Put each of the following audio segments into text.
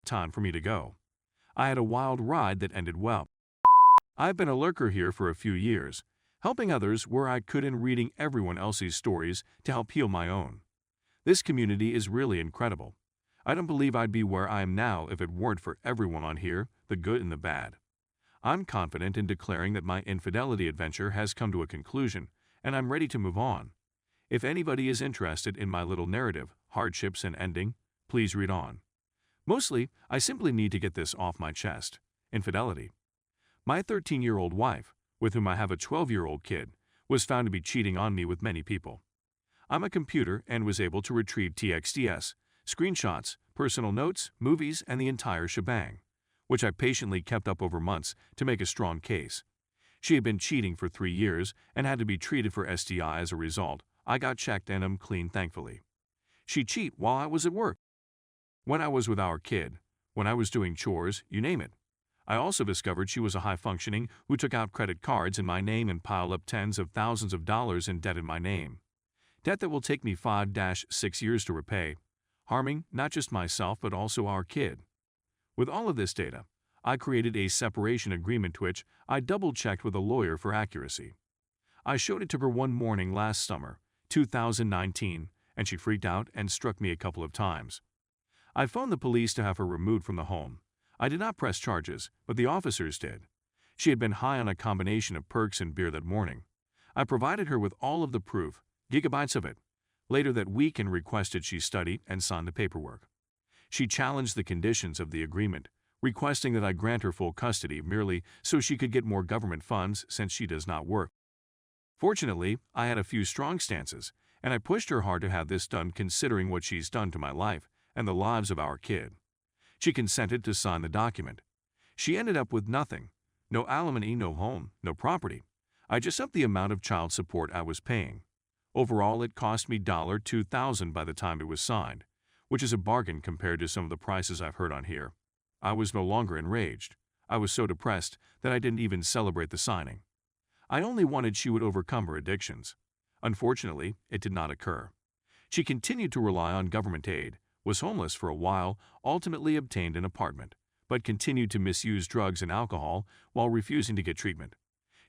time for me to go. I had a wild ride that ended well. I've been a lurker here for a few years, helping others where I could and reading everyone else's stories to help heal my own. This community is really incredible. I don't believe I'd be where I am now if it weren't for everyone on here, the good and the bad. I'm confident in declaring that my infidelity adventure has come to a conclusion, and I'm ready to move on. If anybody is interested in my little narrative, hardships and ending, please read on. Mostly, I simply need to get this off my chest. Infidelity. My 13-year-old wife, with whom I have a 12-year-old kid, was found to be cheating on me with many people. I'm a computer and was able to retrieve TXTs, screenshots, personal notes, movies, and the entire shebang, which I patiently kept up over months to make a strong case. She had been cheating for 3 years and had to be treated for STI as a result. I got checked and I'm clean, thankfully. She'd cheat while I was at work, when I was with our kid, when I was doing chores, you name it. I also discovered she was a high-functioning who took out credit cards in my name and piled up tens of thousands of dollars in debt in my name. Debt that will take me 5-6 years to repay, harming not just myself but also our kid. With all of this data, I created a separation agreement which I double-checked with a lawyer for accuracy. I showed it to her one morning last summer, 2019, and she freaked out and struck me a couple of times. I phoned the police to have her removed from the home. I did not press charges, but the officers did. She had been high on a combination of perks and beer that morning. I provided her with all of the proof, gigabytes of it, later that week and requested she study and sign the paperwork. She challenged the conditions of the agreement, requesting that I grant her full custody merely so she could get more government funds since she does not work. Fortunately, I had a few strong stances, and I pushed her hard to have this done considering what she's done to my life and the lives of our kid. She consented to sign the document. She ended up with nothing. No alimony, no home, no property. I just upped the amount of child support I was paying. Overall, it cost me $2,000 by the time it was signed, which is a bargain compared to some of the prices I've heard on here. I was no longer enraged. I was so depressed that I didn't even celebrate the signing. I only wanted she would overcome her addictions. Unfortunately, it did not occur. She continued to rely on government aid, was homeless for a while, ultimately obtained an apartment, but continued to misuse drugs and alcohol while refusing to get treatment.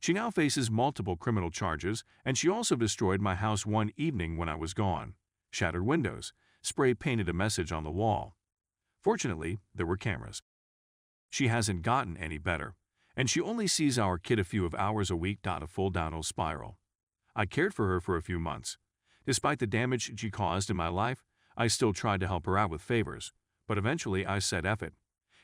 She now faces multiple criminal charges, and she also destroyed my house one evening when I was gone, shattered windows, spray-painted a message on the wall. Fortunately, there were cameras. She hasn't gotten any better, and she only sees our kid a few of hours a week. A full downhill spiral. I cared for her for a few months. Despite the damage she caused in my life, I still tried to help her out with favors, but eventually I said F it.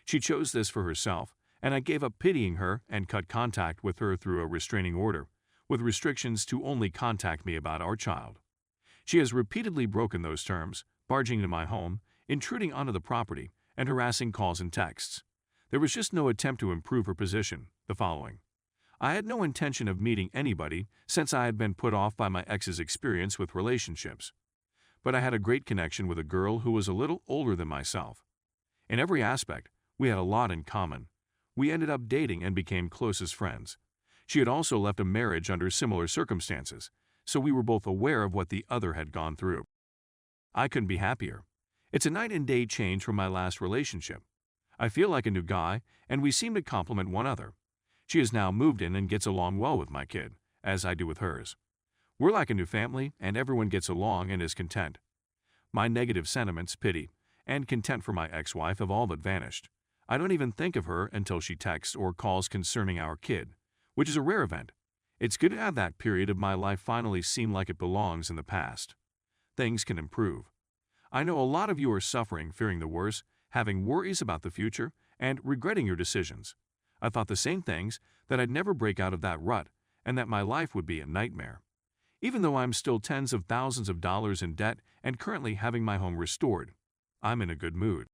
She chose this for herself, and I gave up pitying her and cut contact with her through a restraining order, with restrictions to only contact me about our child. She has repeatedly broken those terms, barging into my home, intruding onto the property, and harassing calls and texts. There was just no attempt to improve her position. The following. I had no intention of meeting anybody since I had been put off by my ex's experience with relationships. But I had a great connection with a girl who was a little older than myself. In every aspect, we had a lot in common. We ended up dating and became close as friends. She had also left a marriage under similar circumstances, so we were both aware of what the other had gone through. I couldn't be happier. It's a night and day change from my last relationship. I feel like a new guy, and we seem to complement one another. She has now moved in and gets along well with my kid, as I do with hers. We're like a new family, and everyone gets along and is content. My negative sentiments, pity, and contempt for my ex-wife have all but vanished. I don't even think of her until she texts or calls concerning our kid, which is a rare event. It's good to have that period of my life finally seem like it belongs in the past. Things can improve. I know a lot of you are suffering, fearing the worst, having worries about the future, and regretting your decisions. I thought the same things, that I'd never break out of that rut, and that my life would be a nightmare. Even though I'm still tens of thousands of dollars in debt and currently having my home restored, I'm in a good mood.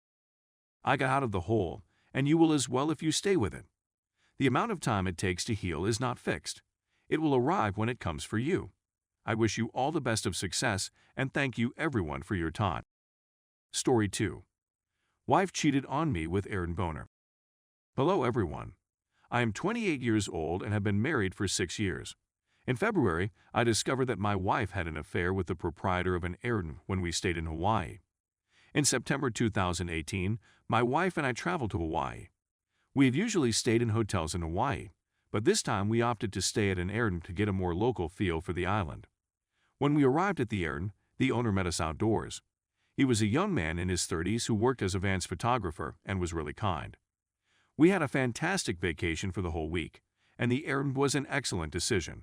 I got out of the hole, and you will as well if you stay with it. The amount of time it takes to heal is not fixed. It will arrive when it comes for you. I wish you all the best of success and thank you everyone for your time. Story 2. Wife cheated on me with Aaron Boner. Hello everyone. I am 28 years old and have been married for 6 years. In February, I discovered that my wife had an affair with the proprietor of an Aaron when we stayed in Hawaii. In September 2018, my wife and I traveled to Hawaii. We have usually stayed in hotels in Hawaii, but this time we opted to stay at an Airbnb to get a more local feel for the island. When we arrived at the Airbnb, the owner met us outdoors. He was a young man in his 30s who worked as a Vans photographer and was really kind. We had a fantastic vacation for the whole week, and the Airbnb was an excellent decision.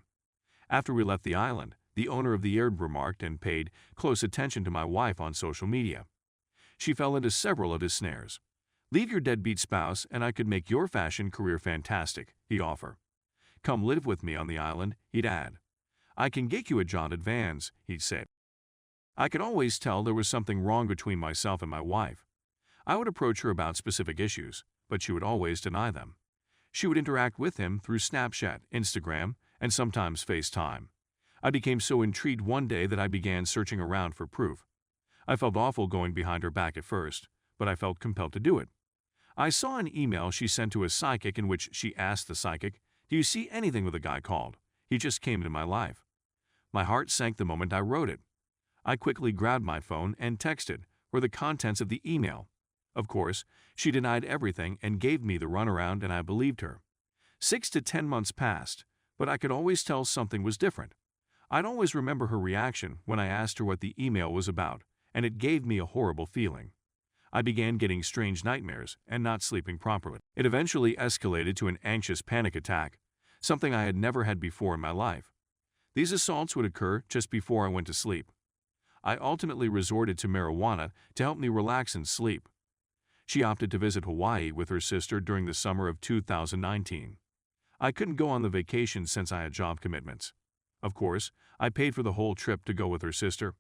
After we left the island, the owner of the Airbnb remarked and paid close attention to my wife on social media. She fell into several of his snares. "Leave your deadbeat spouse and I could make your fashion career fantastic," he'd offer. "Come live with me on the island," he'd add. "I can get you a job at Vans," he'd say. I could always tell there was something wrong between myself and my wife. I would approach her about specific issues, but she would always deny them. She would interact with him through Snapchat, Instagram, and sometimes FaceTime. I became so intrigued one day that I began searching around for proof. I felt awful going behind her back at first, but I felt compelled to do it. I saw an email she sent to a psychic in which she asked the psychic, "Do you see anything with a guy called? He just came into my life." My heart sank the moment I wrote it. I quickly grabbed my phone and texted her the contents of the email. Of course, she denied everything and gave me the runaround, and I believed her. 6 to 10 months passed, but I could always tell something was different. I'd always remember her reaction when I asked her what the email was about, and it gave me a horrible feeling. I began getting strange nightmares and not sleeping properly. It eventually escalated to an anxious panic attack, something I had never had before in my life. These assaults would occur just before I went to sleep. I ultimately resorted to marijuana to help me relax and sleep. She opted to visit Hawaii with her sister during the summer of 2019. I couldn't go on the vacation since I had job commitments. Of course, I paid for the whole trip to go with her sister,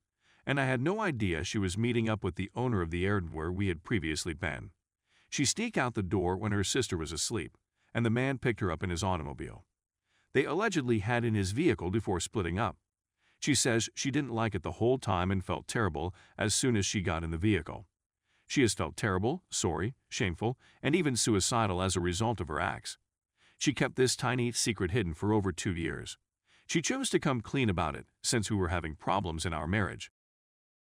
and I had no idea she was meeting up with the owner of the Airbnb where we had previously been. She sneaked out the door when her sister was asleep, and the man picked her up in his automobile. They allegedly had in his vehicle before splitting up. She says she didn't like it the whole time and felt terrible as soon as she got in the vehicle. She has felt terrible, sorry, shameful, and even suicidal as a result of her acts. She kept this tiny secret hidden for over 2 years. She chose to come clean about it since we were having problems in our marriage.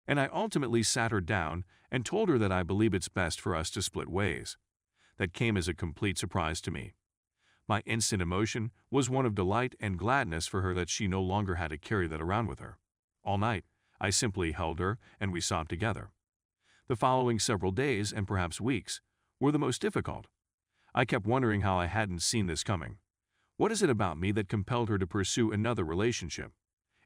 And I ultimately sat her down and told her that I believe it's best for us to split ways. That came as a complete surprise to me. My instant emotion was one of delight and gladness for her that she no longer had to carry that around with her. All night, I simply held her and we sobbed together. The following several days, and perhaps weeks, were the most difficult. I kept wondering how I hadn't seen this coming. What is it about me that compelled her to pursue another relationship?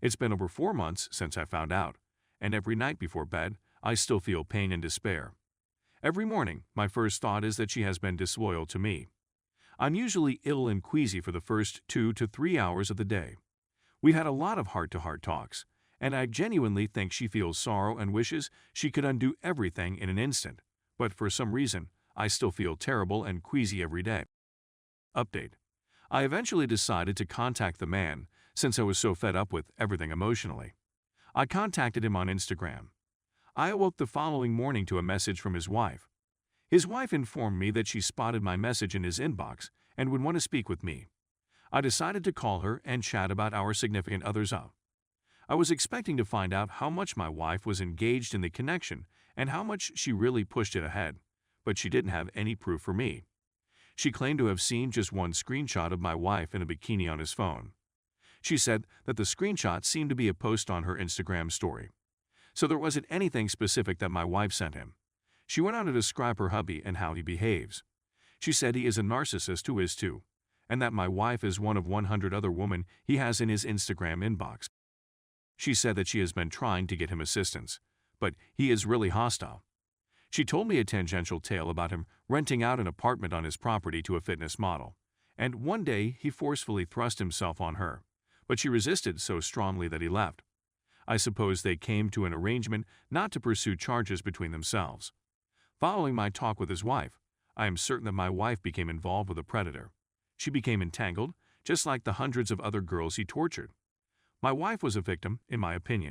It's been over 4 months since I found out, and every night before bed, I still feel pain and despair. Every morning, my first thought is that she has been disloyal to me. I'm usually ill and queasy for the first 2 to 3 hours of the day. We've had a lot of heart-to-heart talks, and I genuinely think she feels sorrow and wishes she could undo everything in an instant, but for some reason, I still feel terrible and queasy every day. Update. I eventually decided to contact the man since I was so fed up with everything emotionally. I contacted him on Instagram. I awoke the following morning to a message from his wife. His wife informed me that she spotted my message in his inbox and would want to speak with me. I decided to call her and chat about our significant others up. I was expecting to find out how much my wife was engaged in the connection and how much she really pushed it ahead, but she didn't have any proof for me. She claimed to have seen just one screenshot of my wife in a bikini on his phone. She said that the screenshot seemed to be a post on her Instagram story. So there wasn't anything specific that my wife sent him. She went on to describe her hubby and how he behaves. She said he is a narcissist who is too, and that my wife is one of 100 other women he has in his Instagram inbox. She said that she has been trying to get him assistance, but he is really hostile. She told me a tangential tale about him renting out an apartment on his property to a fitness model, and one day he forcefully thrust himself on her, but she resisted so strongly that he left. I suppose they came to an arrangement not to pursue charges between themselves. Following my talk with his wife, I am certain that my wife became involved with a predator. She became entangled, just like the hundreds of other girls he tortured. My wife was a victim, in my opinion.